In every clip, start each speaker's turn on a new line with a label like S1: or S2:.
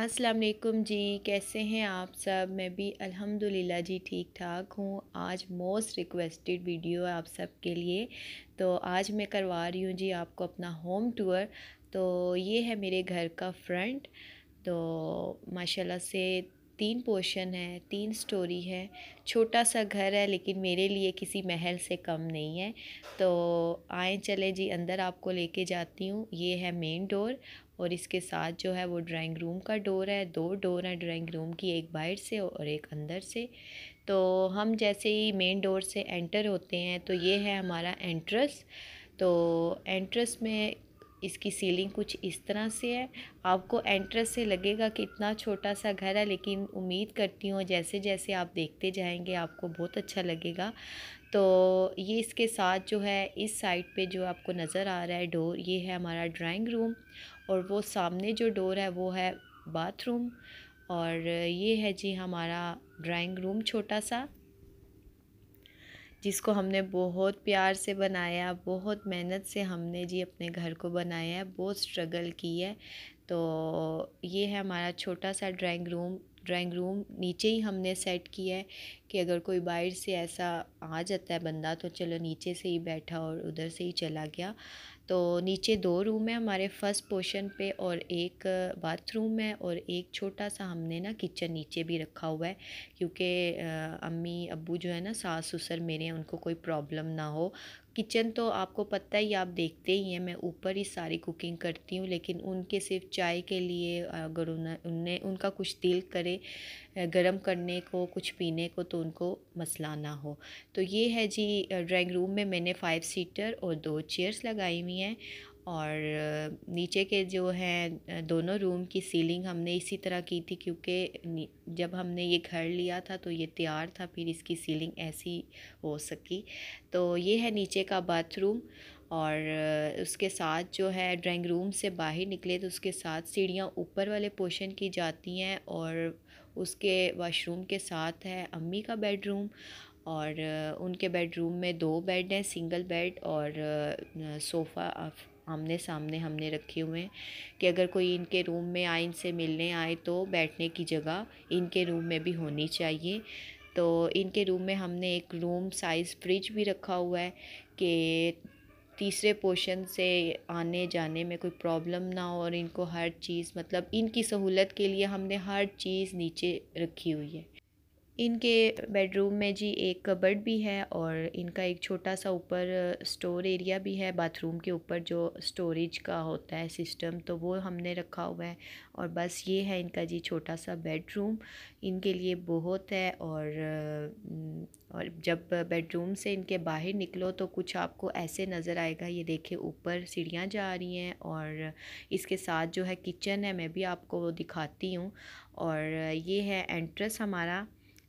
S1: अस्सलाम वालेकुम जी। कैसे हैं आप सब? मैं भी अल्हम्दुलिल्लाह जी ठीक ठाक हूँ। आज मोस्ट रिक्वेस्टेड वीडियो है आप सब के लिए, तो आज मैं करवा रही हूँ जी आपको अपना होम टूर। तो ये है मेरे घर का फ्रंट। तो माशाल्लाह से 3 पोर्शन है, 3 स्टोरी है। छोटा सा घर है लेकिन मेरे लिए किसी महल से कम नहीं है। तो आए चले जी अंदर, आपको लेके जाती हूँ। ये है मेन डोर और इसके साथ जो है वो ड्राइंग रूम का डोर है। 2 डोर हैं ड्राइंग रूम की, एक बाहर से और एक अंदर से। तो हम जैसे ही मेन डोर से एंटर होते हैं तो ये है हमारा एंट्रेंस। तो एंट्रेंस में इसकी सीलिंग कुछ इस तरह से है। आपको एंट्रेंस से लगेगा कि इतना छोटा सा घर है, लेकिन उम्मीद करती हूँ जैसे जैसे आप देखते जाएंगे आपको बहुत अच्छा लगेगा। तो ये इसके साथ जो है इस साइड पे जो आपको नज़र आ रहा है डोर, ये है हमारा ड्राइंग रूम। और वो सामने जो डोर है वो है बाथरूम। और ये है जी हमारा ड्राइंग रूम छोटा सा, जिसको हमने बहुत प्यार से बनाया, बहुत मेहनत से हमने जी अपने घर को बनाया है, बहुत स्ट्रगल की है। तो ये है हमारा छोटा सा ड्राइंग रूम। ड्राइंग रूम नीचे ही हमने सेट किया है कि अगर कोई बाहर से ऐसा आ जाता है बंदा तो चलो नीचे से ही बैठा और उधर से ही चला गया। तो नीचे 2 रूम है हमारे फर्स्ट पोर्शन पे और एक बाथरूम है और एक छोटा सा हमने ना किचन नीचे भी रखा हुआ है, क्योंकि अम्मी अब्बू जो है ना, सास ससुर मेरे हैं, उनको कोई प्रॉब्लम ना हो। किचन तो आपको पता ही, आप देखते ही हैं, मैं ऊपर ही सारी कुकिंग करती हूँ, लेकिन उनके सिर्फ चाय के लिए अगर उन्हें उनका कुछ दिल करे गरम करने को, कुछ पीने को, तो उनको मसला ना हो। तो ये है जी ड्राइंग रूम में मैंने 5 सीटर और 2 चेयर्स लगाई हुई हैं। और नीचे के जो हैं दोनों रूम की सीलिंग हमने इसी तरह की थी, क्योंकि जब हमने ये घर लिया था तो ये तैयार था, फिर इसकी सीलिंग ऐसी हो सकी। तो ये है नीचे का बाथरूम। और उसके साथ जो है ड्राइंग रूम से बाहर निकले तो उसके साथ सीढ़ियाँ ऊपर वाले पोर्शन की जाती हैं और उसके वॉशरूम के साथ है अम्मी का बेडरूम। और उनके बेडरूम में 2 बेड हैं, सिंगल बेड। और सोफ़ा आमने सामने हमने रखे हुए हैं कि अगर कोई इनके रूम में आए, इनसे मिलने आए, तो बैठने की जगह इनके रूम में भी होनी चाहिए। तो इनके रूम में हमने एक रूम साइज़ फ्रिज भी रखा हुआ है कि तीसरे पोर्शन से आने जाने में कोई प्रॉब्लम ना हो, और इनको हर चीज़, मतलब इनकी सहूलत के लिए हमने हर चीज़ नीचे रखी हुई है। इनके बेडरूम में जी एक कबर्ड भी है और इनका एक छोटा सा ऊपर स्टोर एरिया भी है। बाथरूम के ऊपर जो स्टोरेज का होता है सिस्टम, तो वो हमने रखा हुआ है। और बस ये है इनका जी छोटा सा बेडरूम, इनके लिए बहुत है। और जब बेडरूम से इनके बाहर निकलो तो कुछ आपको ऐसे नज़र आएगा। ये देखिए ऊपर सीढ़ियाँ जा रही हैं और इसके साथ जो है किचन है, मैं भी आपको वो दिखाती हूँ। और ये है एंट्रेंस हमारा।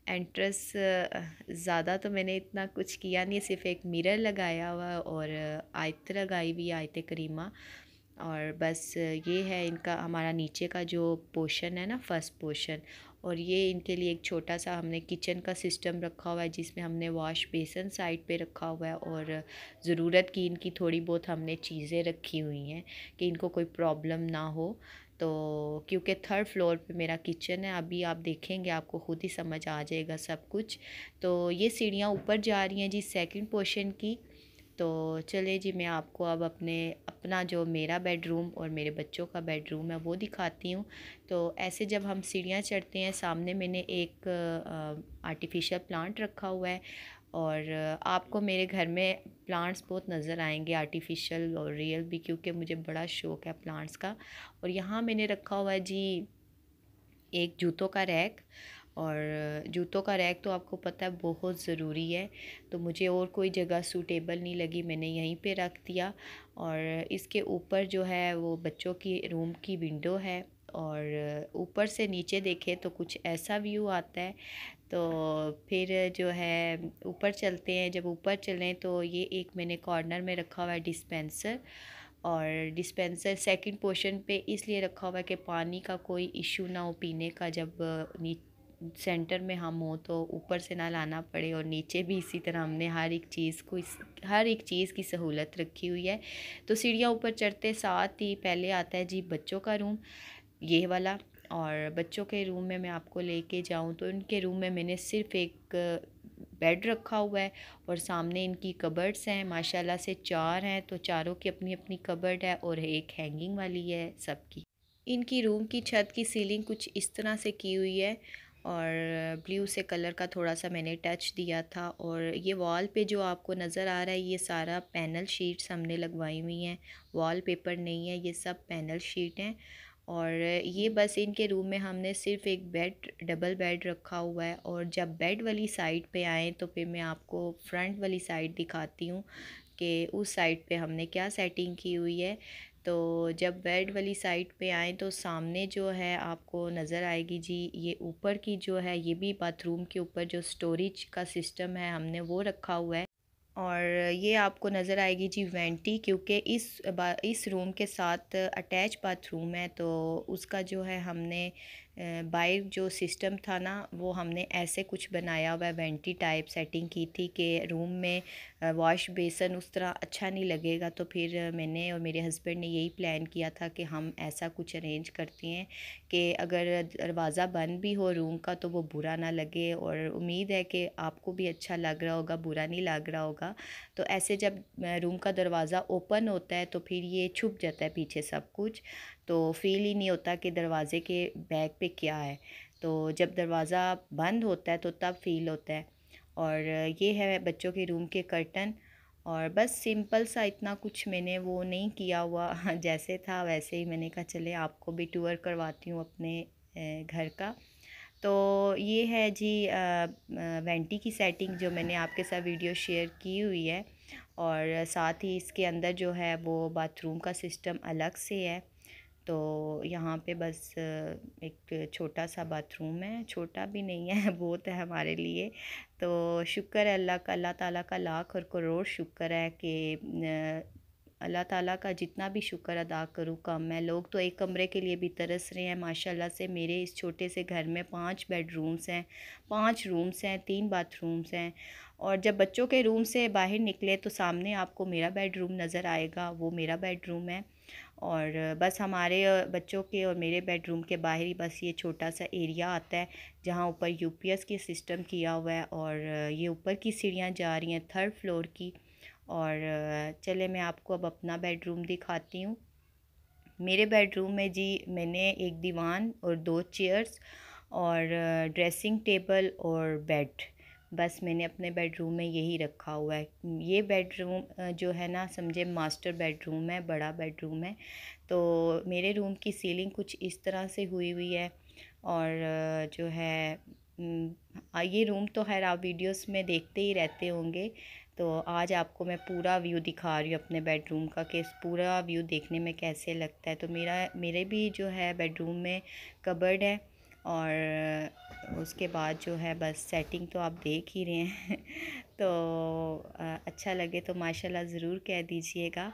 S1: एंट्रेंस ज़्यादा तो मैंने इतना कुछ किया नहीं, सिर्फ एक मिरर लगाया हुआ और आयत लगाई हुई, आयत करीमा। और बस ये है इनका, हमारा नीचे का जो पोर्शन है ना, फर्स्ट पोर्शन। और ये इनके लिए एक छोटा सा हमने किचन का सिस्टम रखा हुआ है, जिसमें हमने वॉश बेसन साइड पे रखा हुआ है और ज़रूरत की इनकी थोड़ी बहुत हमने चीज़ें रखी हुई हैं कि इनको कोई प्रॉब्लम ना हो। तो क्योंकि थर्ड फ्लोर पे मेरा किचन है, अभी आप देखेंगे आपको खुद ही समझ आ जाएगा सब कुछ। तो ये सीढ़ियाँ ऊपर जा रही हैं जी सेकंड पोर्शन की। तो चलिए जी, मैं आपको अब अपना जो मेरा बेडरूम और मेरे बच्चों का बेडरूम है वो दिखाती हूँ। तो ऐसे जब हम सीढ़ियाँ चढ़ते हैं, सामने मैंने एक आर्टिफिशियल प्लांट रखा हुआ है। और आपको मेरे घर में प्लांट्स बहुत नज़र आएंगे, आर्टिफिशियल और रियल भी, क्योंकि मुझे बड़ा शौक़ है प्लांट्स का। और यहाँ मैंने रखा हुआ है जी एक जूतों का रैक। और जूतों का रैक तो आपको पता है बहुत ज़रूरी है, तो मुझे और कोई जगह सूटेबल नहीं लगी, मैंने यहीं पे रख दिया। और इसके ऊपर जो है वो बच्चों की रूम की विंडो है। और ऊपर से नीचे देखें तो कुछ ऐसा व्यू आता है। तो फिर जो है ऊपर चलते हैं, जब ऊपर चलें तो ये एक मैंने कॉर्नर में रखा हुआ है डिस्पेंसर। और डिस्पेंसर सेकंड पोर्शन पे इसलिए रखा हुआ है कि पानी का कोई इशू ना हो पीने का, जब सेंटर में हम हो तो ऊपर से ना लाना पड़े। और नीचे भी इसी तरह हमने हर एक चीज़ की सहूलत रखी हुई है। तो सीढ़ियाँ ऊपर चढ़ते साथ ही पहले आता है जी बच्चों का रूम, ये वाला। और बच्चों के रूम में मैं आपको लेके जाऊं तो इनके रूम में मैंने सिर्फ़ एक बेड रखा हुआ है और सामने इनकी कबर्ड्स हैं, माशाल्लाह से 4 हैं, तो चारों की अपनी अपनी कबर्ड है और एक हैंगिंग वाली है सबकी। इनकी रूम की छत की सीलिंग कुछ इस तरह से की हुई है और ब्लू से कलर का थोड़ा सा मैंने टच दिया था। और ये वॉल पे जो आपको नज़र आ रहा है ये सारा पैनल शीट्स हमने लगवाई हुई हैं, वॉल पेपर नहीं है, ये सब पैनल शीट हैं। और ये बस इनके रूम में हमने सिर्फ़ एक बेड, डबल बेड रखा हुआ है। और जब बेड वाली साइड पे आएँ तो फिर मैं आपको फ्रंट वाली साइड दिखाती हूँ कि उस साइड पे हमने क्या सेटिंग की हुई है। तो जब बेड वाली साइड पे आएँ तो सामने जो है आपको नज़र आएगी जी, ये ऊपर की जो है ये भी बाथरूम के ऊपर जो स्टोरेज का सिस्टम है हमने वो रखा हुआ है। और ये आपको नज़र आएगी जी वेंटी, क्योंकि इस रूम के साथ अटैच बाथरूम है, तो उसका जो है हमने बाहर जो सिस्टम था ना वो हमने ऐसे कुछ बनाया हुआ है, वेंटी टाइप सेटिंग की थी कि रूम में वॉश बेसन उस तरह अच्छा नहीं लगेगा। तो फिर मैंने और मेरे हस्बैंड ने यही प्लान किया था कि हम ऐसा कुछ अरेंज करते हैं कि अगर दरवाज़ा बंद भी हो रूम का तो वो बुरा ना लगे। और उम्मीद है कि आपको भी अच्छा लग रहा होगा, बुरा नहीं लग रहा होगा। तो ऐसे जब रूम का दरवाज़ा ओपन होता है तो फिर ये छुप जाता है पीछे सब कुछ, तो फील ही नहीं होता कि दरवाज़े के बैक पे क्या है। तो जब दरवाज़ा बंद होता है तो तब फील होता है। और ये है बच्चों के रूम के कर्टन। और बस सिंपल सा, इतना कुछ मैंने वो नहीं किया हुआ जैसे था वैसे ही मैंने कहा चले आपको भी टूर करवाती हूँ अपने घर का। तो ये है जी वेंटी की सेटिंग जो मैंने आपके साथ वीडियो शेयर की हुई है। और साथ ही इसके अंदर जो है वो बाथरूम का सिस्टम अलग से है। तो यहाँ पे बस एक छोटा सा बाथरूम है, छोटा भी नहीं है बहुत है हमारे लिए। तो शुक्र है अल्लाह का, अल्लाह ताला का लाख और करोड़ शुक्र है कि अल्लाह ताला का जितना भी शुक्र अदा करूँ कम है। लोग तो एक कमरे के लिए भी तरस रहे हैं। माशाल्लाह से मेरे इस छोटे से घर में 5 बेडरूम्स हैं, 5 रूम्स हैं, 3 बाथरूम्स हैं। और जब बच्चों के रूम से बाहर निकले तो सामने आपको मेरा बेडरूम नज़र आएगा, वो मेरा बेडरूम है। और बस हमारे बच्चों के और मेरे बेडरूम के बाहर ही बस ये छोटा सा एरिया आता है जहाँ ऊपर यूपीएस की सिस्टम किया हुआ है। और ये ऊपर की सीढ़ियाँ जा रही हैं 3rd फ्लोर की। और चले मैं आपको अब अपना बेडरूम दिखाती हूँ। मेरे बेडरूम में जी मैंने एक दीवान और 2 चेयर्स और ड्रेसिंग टेबल और बेड, बस मैंने अपने बेडरूम में यही रखा हुआ है। ये बेडरूम जो है ना समझे मास्टर बेडरूम है, बड़ा बेडरूम है। तो मेरे रूम की सीलिंग कुछ इस तरह से हुई हुई है। और जो है ये रूम तो खैर आप वीडियोस में देखते ही रहते होंगे। तो आज आपको मैं पूरा व्यू दिखा रही हूँ अपने बेडरूम का कि पूरा व्यू देखने में कैसे लगता है। तो मेरे भी जो है बेडरूम में कबर्ड है। और उसके बाद जो है बस सेटिंग तो आप देख ही रहे हैं तो अच्छा लगे तो माशाल्लाह ज़रूर कह दीजिएगा।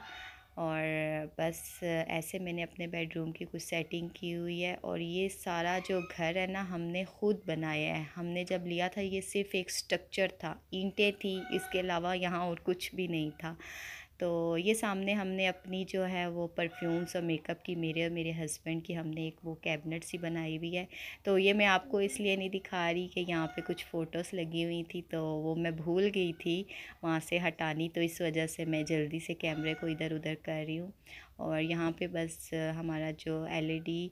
S1: और बस ऐसे मैंने अपने बेडरूम की कुछ सेटिंग की हुई है। और ये सारा जो घर है ना हमने ख़ुद बनाया है। हमने जब लिया था ये सिर्फ़ एक स्ट्रक्चर था, ईंटें थी, इसके अलावा यहाँ और कुछ भी नहीं था। तो ये सामने हमने अपनी जो है वो परफ्यूम्स और मेकअप की, मेरे और मेरे हस्बैंड की, हमने एक वो कैबिनेट सी बनाई हुई है। तो ये मैं आपको इसलिए नहीं दिखा रही कि यहाँ पे कुछ फ़ोटोज़ लगी हुई थी तो वो मैं भूल गई थी वहाँ से हटानी, तो इस वजह से मैं जल्दी से कैमरे को इधर उधर कर रही हूँ। और यहाँ पे बस हमारा जो एलईडी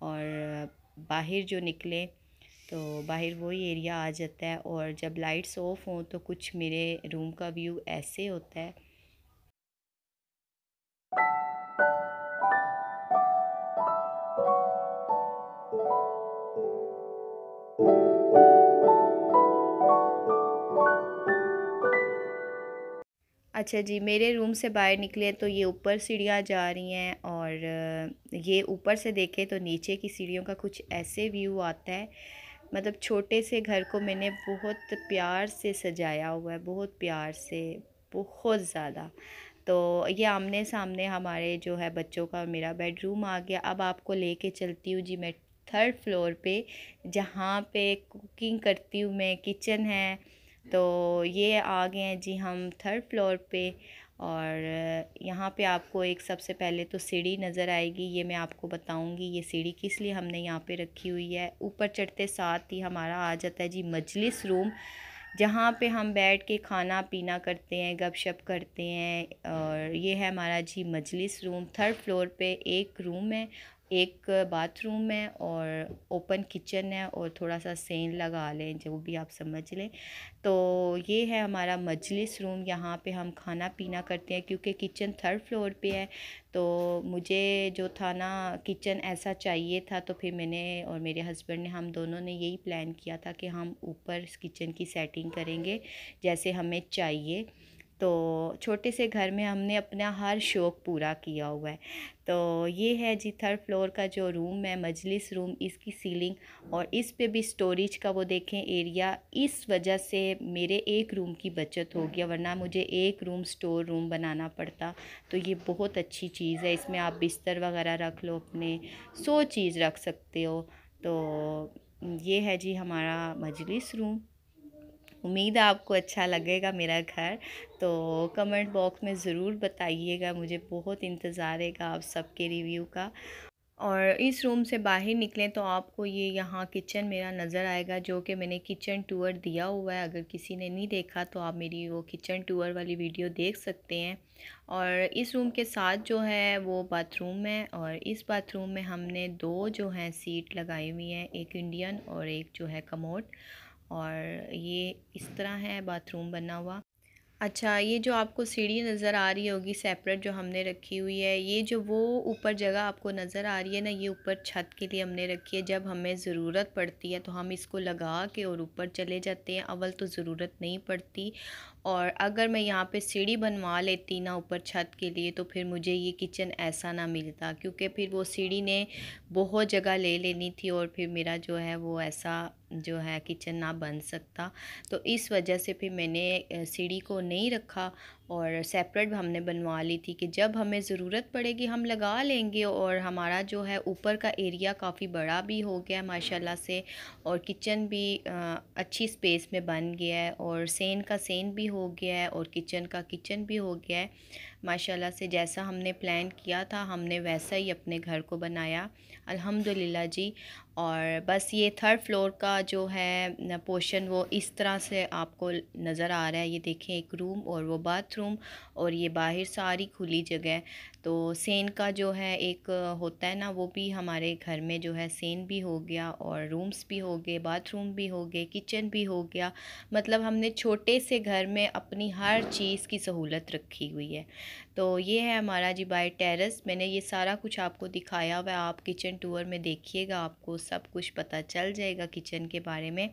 S1: और बाहर जो निकले तो बाहर वही एरिया आ जाता है। और जब लाइट्स ऑफ हों तो कुछ मेरे रूम का व्यू ऐसे होता है। अच्छा जी, मेरे रूम से बाहर निकले तो ये ऊपर सीढ़ियाँ जा रही हैं। और ये ऊपर से देखें तो नीचे की सीढ़ियों का कुछ ऐसे व्यू आता है। मतलब छोटे से घर को मैंने बहुत प्यार से सजाया हुआ है, बहुत प्यार से, बहुत ज़्यादा। तो ये आमने सामने हमारे जो है बच्चों का मेरा बेडरूम आ गया। अब आपको लेके चलती हूँ जी मैं 3rd फ्लोर पे, जहाँ पे कुकिंग करती हूँ मैं, किचन है। तो ये आ गए हैं जी हम 3rd फ्लोर पे। और यहाँ पे आपको एक सबसे पहले तो सीढ़ी नज़र आएगी, ये मैं आपको बताऊँगी ये सीढ़ी किस लिए हमने यहाँ पे रखी हुई है। ऊपर चढ़ते साथ ही हमारा आ जाता है जी मजलिस रूम, जहाँ पे हम बैठ के खाना पीना करते हैं, गपशप करते हैं। और ये है हमारा जी मजलिस रूम। थर्ड फ्लोर पे एक रूम है, एक बाथरूम है और ओपन किचन है, और थोड़ा सा सेन लगा लें, जो भी आप समझ लें। तो ये है हमारा मजलिस रूम, यहाँ पे हम खाना पीना करते हैं। क्योंकि किचन थर्ड फ्लोर पे है तो मुझे जो था ना किचन ऐसा चाहिए था, तो फिर मैंने और मेरे हस्बैंड ने, हम दोनों ने यही प्लान किया था कि हम ऊपर किचन की सेटिंग करेंगे जैसे हमें चाहिए। तो छोटे से घर में हमने अपना हर शौक़ पूरा किया हुआ है। तो ये है जी थर्ड फ्लोर का जो रूम है मजलिस रूम, इसकी सीलिंग और इस पे भी स्टोरेज का वो देखें एरिया। इस वजह से मेरे एक रूम की बचत हो गया, वरना मुझे एक रूम स्टोर रूम बनाना पड़ता। तो ये बहुत अच्छी चीज़ है, इसमें आप बिस्तर वगैरह रख लो, अपने 100 चीज़ रख सकते हो। तो ये है जी हमारा मजलिस रूम। उम्मीद है आपको अच्छा लगेगा मेरा घर। तो कमेंट बॉक्स में ज़रूर बताइएगा, मुझे बहुत इंतज़ार है आप सबके रिव्यू का। और इस रूम से बाहर निकलें तो आपको ये यहाँ किचन मेरा नज़र आएगा, जो कि मैंने किचन टूर दिया हुआ है। अगर किसी ने नहीं देखा तो आप मेरी वो किचन टूर वाली वीडियो देख सकते हैं। और इस रूम के साथ जो है वो बाथरूम है, और इस बाथरूम में हमने 2 जो हैं सीट लगाई हुई हैं, एक इंडियन और एक जो है कमोड। और ये इस तरह है बाथरूम बना हुआ। अच्छा, ये जो आपको सीढ़ी नज़र आ रही होगी सेपरेट जो हमने रखी हुई है, ये जो वो ऊपर जगह आपको नज़र आ रही है ना, ये ऊपर छत के लिए हमने रखी है। जब हमें ज़रूरत पड़ती है तो हम इसको लगा के और ऊपर चले जाते हैं। अव्वल तो ज़रूरत नहीं पड़ती, और अगर मैं यहाँ पे सीढ़ी बनवा लेती ना ऊपर छत के लिए, तो फिर मुझे ये किचन ऐसा ना मिलता, क्योंकि फिर वो सीढ़ी ने बहुत जगह ले लेनी थी और फिर मेरा जो है वो ऐसा जो है किचन ना बन सकता। तो इस वजह से फिर मैंने सीढ़ी को नहीं रखा और सेपरेट हमने बनवा ली थी कि जब हमें ज़रूरत पड़ेगी हम लगा लेंगे। और हमारा जो है ऊपर का एरिया काफ़ी बड़ा भी हो गया है माशाल्लाह से, और किचन भी अच्छी स्पेस में बन गया है, और सेन का सेन भी हो गया है और किचन का किचन भी हो गया है माशाल्लाह से। जैसा हमने प्लान किया था हमने वैसा ही अपने घर को बनाया अल्हम्दुलिल्लाह जी। और बस ये थर्ड फ्लोर का जो है पोर्शन वो इस तरह से आपको नज़र आ रहा है। ये देखें एक रूम और वो बाथरूम, और ये बाहर सारी खुली जगह। तो सेन का जो है एक होता है ना, वो भी हमारे घर में जो है सेन भी हो गया, और रूम्स भी हो गए, बाथरूम भी हो गए, किचन भी हो गया। मतलब हमने छोटे से घर में अपनी हर चीज़ की सहूलत रखी हुई है। तो ये है हमारा जी बाय टेरेस। मैंने ये सारा कुछ आपको दिखाया हुआ है, आप किचन टूर में देखिएगा, आपको सब कुछ पता चल जाएगा किचन के बारे में।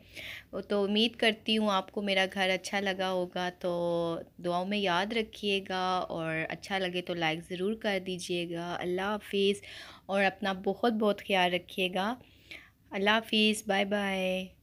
S1: तो उम्मीद करती हूँ आपको मेरा घर अच्छा लगा होगा। तो दुआओं में याद रखिएगा, और अच्छा लगे तो लाइक ज़रूर कर दीजिएगा। अल्लाह हाफिज़, और अपना बहुत बहुत ख्याल रखिएगा। अल्लाह हाफिज़, बाय बाय।